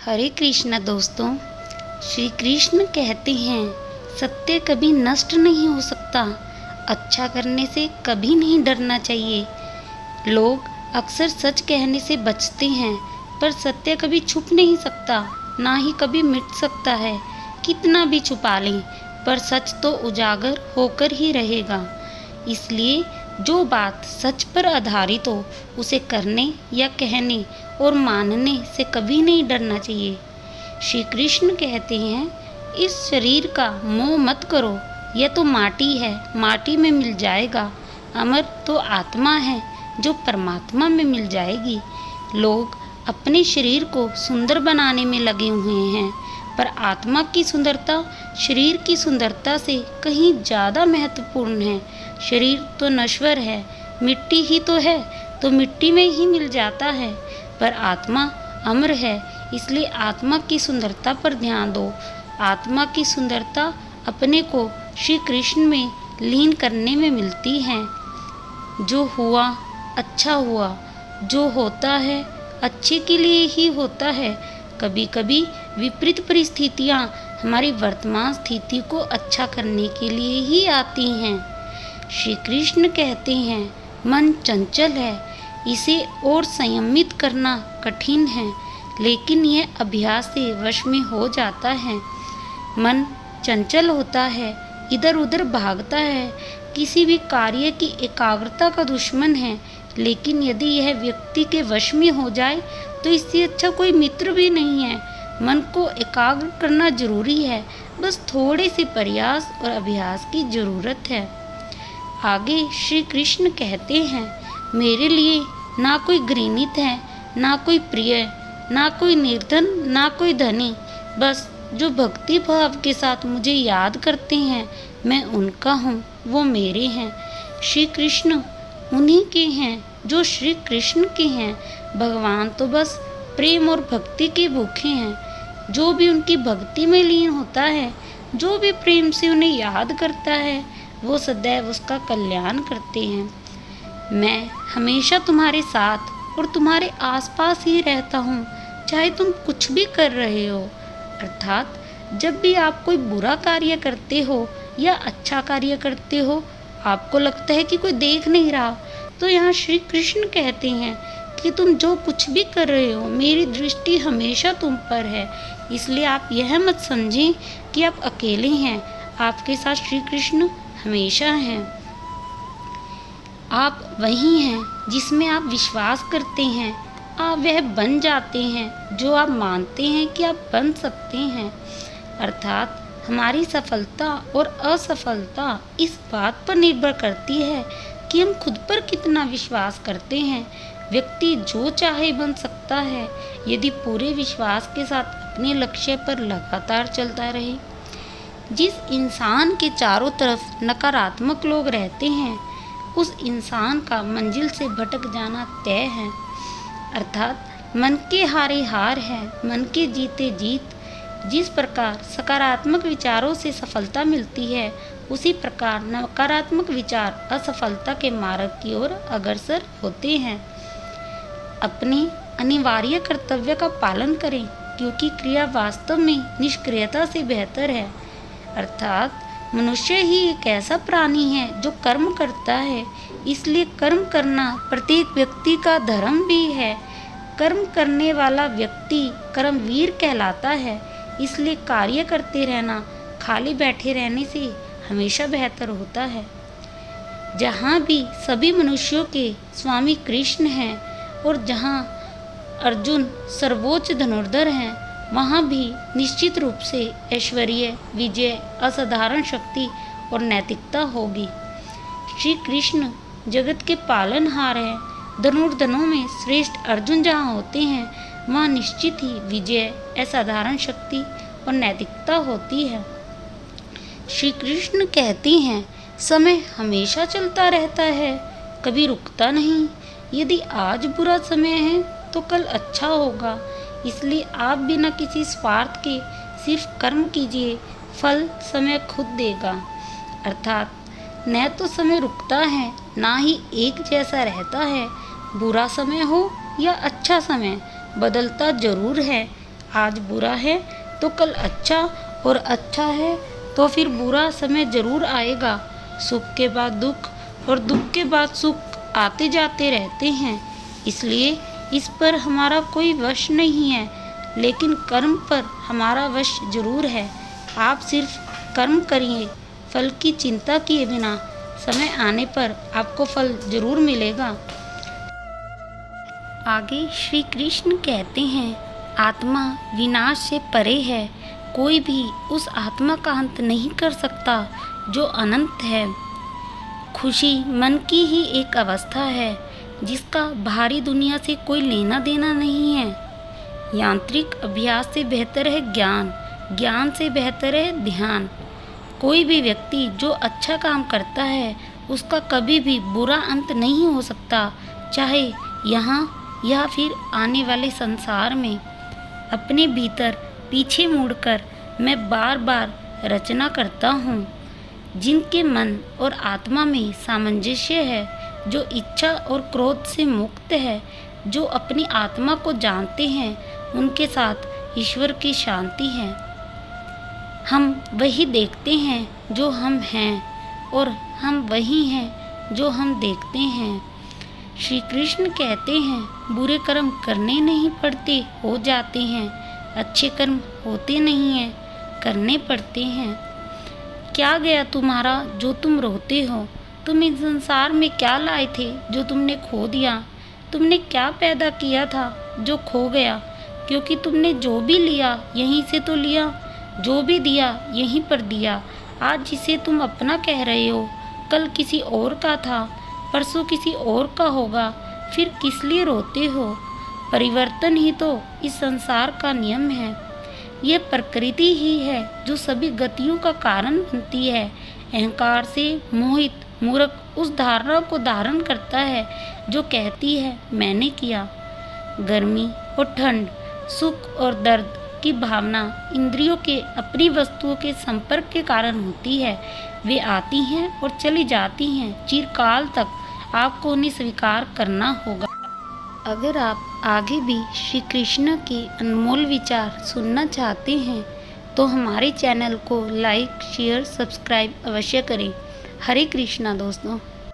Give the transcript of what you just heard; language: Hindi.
हरे कृष्णा दोस्तों। श्री कृष्ण कहते हैं सत्य कभी नष्ट नहीं हो सकता। अच्छा करने से कभी नहीं डरना चाहिए। लोग अक्सर सच कहने से बचते हैं, पर सत्य कभी छुप नहीं सकता, ना ही कभी मिट सकता है। कितना भी छुपा लें, पर सच तो उजागर होकर ही रहेगा। इसलिए जो बात सच पर आधारित हो, उसे करने या कहने और मानने से कभी नहीं डरना चाहिए। श्री कृष्ण कहते हैं, इस शरीर का मोह मत करो, यह तो माटी है, माटी में मिल जाएगा। अमर तो आत्मा है, जो परमात्मा में मिल जाएगी। लोग अपने शरीर को सुंदर बनाने में लगे हुए हैं, पर आत्मा की सुंदरता शरीर की सुंदरता से कहीं ज़्यादा महत्वपूर्ण है। शरीर तो नश्वर है, मिट्टी ही तो है, तो मिट्टी में ही मिल जाता है, पर आत्मा अमर है। इसलिए आत्मा की सुंदरता पर ध्यान दो। आत्मा की सुंदरता अपने को श्री कृष्ण में लीन करने में मिलती है। जो हुआ अच्छा हुआ, जो होता है अच्छे के लिए ही होता है। कभी कभी विपरीत परिस्थितियाँ हमारी वर्तमान स्थिति को अच्छा करने के लिए ही आती हैं। श्री कृष्ण कहते हैं, मन चंचल है, इसे और संयमित करना कठिन है, लेकिन यह अभ्यास से वश में हो जाता है। मन चंचल होता है, इधर उधर भागता है, किसी भी कार्य की एकाग्रता का दुश्मन है। लेकिन यदि यह व्यक्ति के वश में हो जाए तो इससे अच्छा कोई मित्र भी नहीं है। मन को एकाग्र करना जरूरी है, बस थोड़े से प्रयास और अभ्यास की जरूरत है। आगे श्री कृष्ण कहते हैं, मेरे लिए ना कोई घृणित है, ना कोई प्रिय, ना कोई निर्धन, ना कोई धनी। बस जो भक्ति भाव के साथ मुझे याद करते हैं, मैं उनका हूँ, वो मेरे हैं। श्री कृष्ण उन्हीं के हैं जो श्री कृष्ण के हैं। भगवान तो बस प्रेम और भक्ति के भूखे हैं। जो भी उनकी भक्ति में लीन होता है, जो भी प्रेम से उन्हें याद करता है, वो सदैव उसका कल्याण करते हैं। मैं हमेशा तुम्हारे साथ और तुम्हारे आसपास ही रहता हूँ, चाहे तुम कुछ भी कर रहे हो। अर्थात जब भी आप कोई बुरा कार्य करते हो या अच्छा कार्य करते हो, आपको लगता है कि कोई देख नहीं रहा, तो यहाँ श्री कृष्ण कहते हैं कि तुम जो कुछ भी कर रहे हो, मेरी दृष्टि हमेशा तुम पर है। इसलिए आप यह मत समझें कि आप अकेले हैं, आपके साथ श्री कृष्ण हमेशा हैं। आप वही हैं जिसमें आप विश्वास करते हैं। आप वह बन जाते हैं जो आप मानते हैं कि आप बन सकते हैं। अर्थात हमारी सफलता और असफलता इस बात पर निर्भर करती है कि हम खुद पर कितना विश्वास करते हैं। व्यक्ति जो चाहे बन सकता है, यदि पूरे विश्वास के साथ अपने लक्ष्य पर लगातार चलता रहे। जिस इंसान के चारों तरफ नकारात्मक लोग रहते हैं, उस इंसान का मंजिल से भटक जाना तय है। अर्थात मन के हारे हार है, मन के जीते जीत। जिस प्रकार सकारात्मक विचारों से सफलता मिलती है, उसी प्रकार नकारात्मक विचार असफलता के मार्ग की ओर अग्रसर होते हैं। अपने अनिवार्य कर्तव्य का पालन करें, क्योंकि क्रिया वास्तव में निष्क्रियता से बेहतर है। अर्थात मनुष्य ही एक ऐसा प्राणी है जो कर्म करता है, इसलिए कर्म करना प्रत्येक व्यक्ति का धर्म भी है। कर्म करने वाला व्यक्ति कर्मवीर कहलाता है। इसलिए कार्य करते रहना खाली बैठे रहने से हमेशा बेहतर होता है। जहाँ भी सभी मनुष्यों के स्वामी कृष्ण हैं और जहाँ अर्जुन सर्वोच्च धनुर्धर हैं, वहाँ भी निश्चित रूप से ऐश्वर्य, विजय, असाधारण शक्ति और नैतिकता होगी। श्री कृष्ण जगत के पालनहार हैं। धनुर्धनों में श्रेष्ठ अर्जुन जहाँ होते हैं, वहाँ निश्चित ही विजय, असाधारण शक्ति और नैतिकता होती है। श्री कृष्ण कहते हैं, समय हमेशा चलता रहता है, कभी रुकता नहीं। यदि आज बुरा समय है तो कल अच्छा होगा। इसलिए आप बिना किसी स्वार्थ के सिर्फ कर्म कीजिए, फल समय खुद देगा। अर्थात न तो समय रुकता है, ना ही एक जैसा रहता है। बुरा समय हो या अच्छा समय, बदलता जरूर है। आज बुरा है तो कल अच्छा, और अच्छा है तो फिर बुरा समय जरूर आएगा। सुख के बाद दुख और दुख के बाद सुख आते जाते रहते हैं, इसलिए इस पर हमारा कोई वश नहीं है, लेकिन कर्म पर हमारा वश जरूर है। आप सिर्फ कर्म करिए, फल की चिंता किए बिना। समय आने पर आपको फल जरूर मिलेगा। आगे श्री कृष्ण कहते हैं, आत्मा विनाश से परे है, कोई भी उस आत्मा का अंत नहीं कर सकता जो अनंत है। खुशी मन की ही एक अवस्था है जिसका बाहरी दुनिया से कोई लेना देना नहीं है। यांत्रिक अभ्यास से बेहतर है ज्ञान, ज्ञान से बेहतर है ध्यान। कोई भी व्यक्ति जो अच्छा काम करता है उसका कभी भी बुरा अंत नहीं हो सकता, चाहे यहाँ या फिर आने वाले संसार में। अपने भीतर पीछे मुड़कर मैं बार बार रचना करता हूँ। जिनके मन और आत्मा में सामंजस्य है, जो इच्छा और क्रोध से मुक्त है, जो अपनी आत्मा को जानते हैं, उनके साथ ईश्वर की शांति है। हम वही देखते हैं जो हम हैं, और हम वही हैं जो हम देखते हैं। श्री कृष्ण कहते हैं, बुरे कर्म करने नहीं पड़ते, हो जाते हैं। अच्छे कर्म होते नहीं हैं, करने पड़ते हैं। क्या गया तुम्हारा जो तुम रोते हो? तुम इस संसार में क्या लाए थे जो तुमने खो दिया? तुमने क्या पैदा किया था जो खो गया? क्योंकि तुमने जो भी लिया यहीं से तो लिया, जो भी दिया यहीं पर दिया। आज जिसे तुम अपना कह रहे हो, कल किसी और का था, परसों किसी और का होगा, फिर किस लिए रोते हो? परिवर्तन ही तो इस संसार का नियम है। ये प्रकृति ही है जो सभी गतियों का कारण बनती है। अहंकार से मोहित मूर्ख उस धारणा को धारण करता है जो कहती है मैंने किया। गर्मी और ठंड, सुख और दर्द की भावना इंद्रियों के अपनी वस्तुओं के संपर्क के कारण होती है। वे आती हैं और चली जाती हैं, चिरकाल तक आपको उन्हें स्वीकार करना होगा। अगर आप आगे भी श्री कृष्ण के अनमोल विचार सुनना चाहते हैं तो हमारे चैनल को लाइक, शेयर, सब्सक्राइब अवश्य करें। हरे कृष्णा दोस्तों।